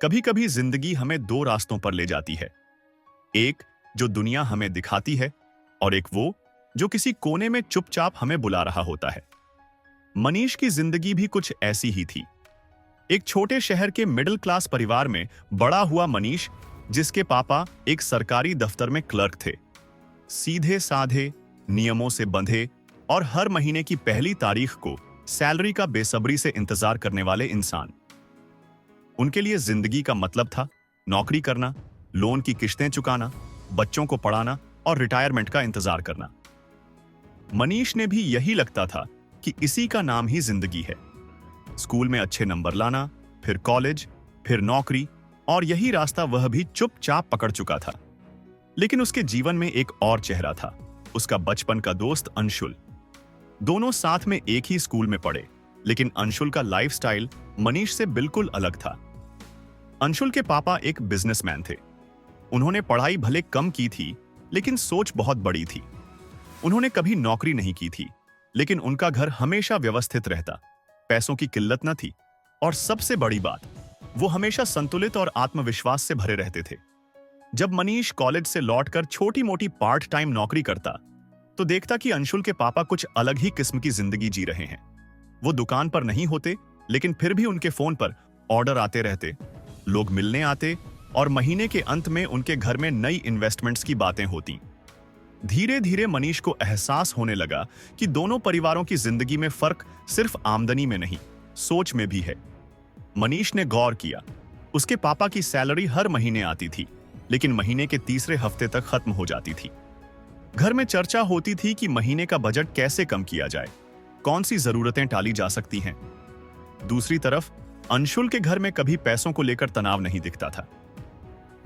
कभी कभी जिंदगी हमें दो रास्तों पर ले जाती है। एक जो दुनिया हमें दिखाती है और एक वो जो किसी कोने में चुपचाप हमें बुला रहा होता है। मनीष की जिंदगी भी कुछ ऐसी ही थी। एक छोटे शहर के मिडिल क्लास परिवार में बड़ा हुआ मनीष, जिसके पापा एक सरकारी दफ्तर में क्लर्क थे। सीधे साधे, नियमों से बंधे और हर महीने की पहली तारीख को सैलरी का बेसब्री से इंतजार करने वाले इंसान। उनके लिए जिंदगी का मतलब था नौकरी करना, लोन की किश्तें चुकाना, बच्चों को पढ़ाना और रिटायरमेंट का इंतजार करना। मनीष ने भी यही लगता था कि इसी का नाम ही जिंदगी है। स्कूल में अच्छे नंबर लाना, फिर कॉलेज, फिर नौकरी, और यही रास्ता वह भी चुपचाप पकड़ चुका था। लेकिन उसके जीवन में एक और चेहरा था, उसका बचपन का दोस्त अंशुल। दोनों साथ में एक ही स्कूल में पढ़े, लेकिन अंशुल का लाइफस्टाइल मनीष से बिल्कुल अलग था। अंशुल के पापा एक बिजनेसमैन थे। उन्होंने पढ़ाई भले कम की थी, लेकिन सोच बहुत बड़ी थी। उन्होंने कभी नौकरी नहीं की थी, लेकिन उनका घर हमेशा व्यवस्थित रहता, पैसों की किल्लत न थी, और सबसे बड़ी बात, वो हमेशा संतुलित और आत्मविश्वास से भरे रहते थे। जब मनीष कॉलेज से लौटकर छोटी मोटी पार्ट टाइम नौकरी करता, तो देखता कि अंशुल के पापा कुछ अलग ही किस्म की जिंदगी जी रहे हैं। वो दुकान पर नहीं होते, लेकिन फिर भी उनके फोन पर ऑर्डर आते रहते, लोग मिलने आते, और महीने के अंत में उनके घर में नई इन्वेस्टमेंट्स की बातें होती। धीरे धीरे मनीष को एहसास होने लगा कि दोनों परिवारों की जिंदगी में फर्क सिर्फ आमदनी में नहीं, सोच में भी है। मनीष ने गौर किया, उसके पापा की सैलरी हर महीने आती थी, लेकिन महीने के तीसरे हफ्ते तक खत्म हो जाती थी। घर में चर्चा होती थी कि महीने का बजट कैसे कम किया जाए, कौन सी जरूरतें टाली जा सकती हैं। दूसरी तरफ अंशुल के घर में कभी पैसों को लेकर तनाव नहीं दिखता था।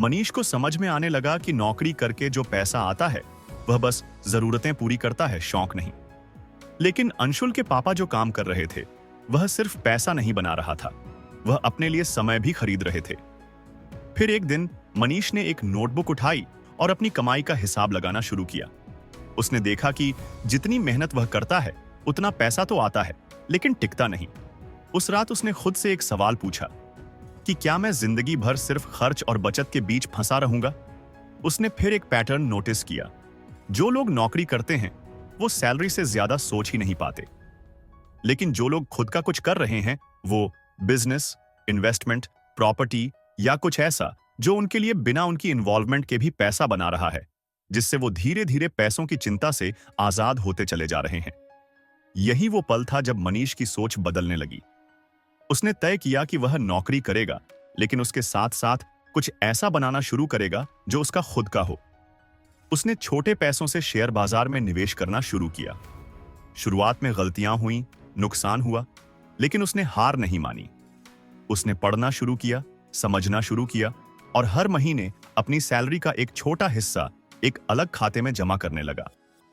मनीष को समझ में आने लगा कि नौकरी करके जो पैसा आता है वह बस जरूरतें पूरी करता है, शौक नहीं। लेकिन अंशुल के पापा जो काम कर रहे थे, वह सिर्फ पैसा नहीं बना रहा था, वह अपने लिए समय भी खरीद रहे थे। फिर एक दिन मनीष ने एक नोटबुक उठाई और अपनी कमाई का हिसाब लगाना शुरू किया। उसने देखा कि जितनी मेहनत वह करता है उतना पैसा तो आता है, लेकिन टिकता नहीं। उस रात उसने खुद से एक सवाल पूछा कि क्या मैं जिंदगी भर सिर्फ खर्च और बचत के बीच फंसा रहूंगा। उसने फिर एक पैटर्न नोटिस किया, जो लोग नौकरी करते हैं वो सैलरी से ज्यादा सोच ही नहीं पाते, लेकिन जो लोग खुद का कुछ कर रहे हैं वो बिजनेस, इन्वेस्टमेंट, प्रॉपर्टी या कुछ ऐसा जो उनके लिए बिना उनकी इन्वॉल्वमेंट के भी पैसा बना रहा है, जिससे वो धीरे धीरे पैसों की चिंता से आजाद होते चले जा रहे हैं। यही वो पल था जब मनीष की सोच बदलने लगी। उसने तय किया कि वह नौकरी करेगा, लेकिन उसके साथ साथ कुछ ऐसा बनाना शुरू करेगा जो उसका खुद का हो। उसने छोटे पैसों से शेयर बाजार में निवेश करना शुरू किया। शुरुआत में गलतियां हुई, नुकसान हुआ, लेकिन उसने हार नहीं मानी। उसने पढ़ना शुरू किया, समझना शुरू किया, और हर महीने अपनी सैलरी का एक छोटा हिस्सा एक अलग खाते में जमा करने लगा,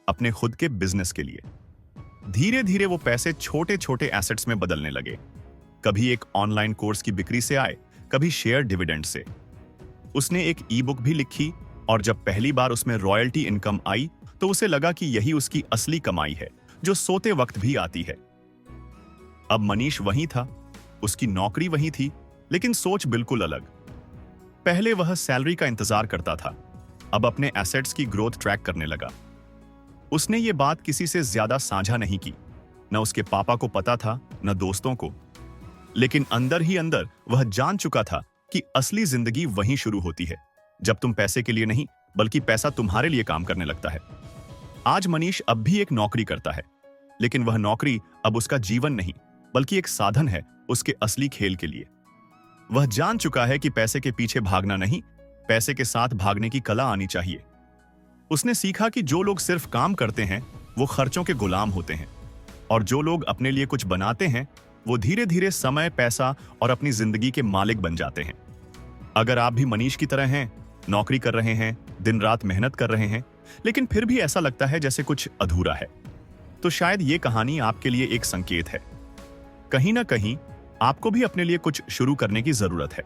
अपने खुद के बिजनेस के लिए। धीरे धीरे वो पैसे छोटे छोटे एसेट्स में बदलने लगे। कभी एक ऑनलाइन कोर्स की बिक्री से आए, कभी शेयर डिविडेंड से। उसने एक ई बुक भी लिखी, और जब पहली बार उसमें रॉयल्टी इनकम आई तो उसे लगा कि यही उसकी असली कमाई है, जो सोते वक्त भी आती है। अब मनीष वहीं था, उसकी नौकरी वहीं थी, लेकिन सोच बिल्कुल अलग। पहले वह सैलरी का इंतजार करता था, अब अपने एसेट्स की ग्रोथ ट्रैक करने लगा। उसने ये बात किसी से ज्यादा साझा नहीं की, न उसके पापा को पता था, न दोस्तों को। लेकिन अंदर ही अंदर वह जान चुका था कि असली जिंदगी वहीं शुरू होती है, जब तुम पैसे के लिए नहीं, बल्कि पैसा तुम्हारे लिए काम करने लगता है। आज मनीष अब भी एक नौकरी करता है, लेकिन वह नौकरी अब उसका जीवन नहीं, बल्कि एक साधन है उसके असली खेल के लिए। वह जान चुका है कि पैसे के पीछे भागना नहीं, पैसे के साथ भागने की कला आनी चाहिए। उसने सीखा कि जो लोग सिर्फ काम करते हैं वो खर्चों के गुलाम होते हैं, और जो लोग अपने लिए कुछ बनाते हैं वो धीरे धीरे समय, पैसा और अपनी जिंदगी के मालिक बन जाते हैं। अगर आप भी मनीष की तरह हैं, नौकरी कर रहे हैं, दिन रात मेहनत कर रहे हैं, लेकिन फिर भी ऐसा लगता है जैसे कुछ अधूरा है, तो शायद ये कहानी आपके लिए एक संकेत है। कहीं ना कहीं आपको भी अपने लिए कुछ शुरू करने की जरूरत है।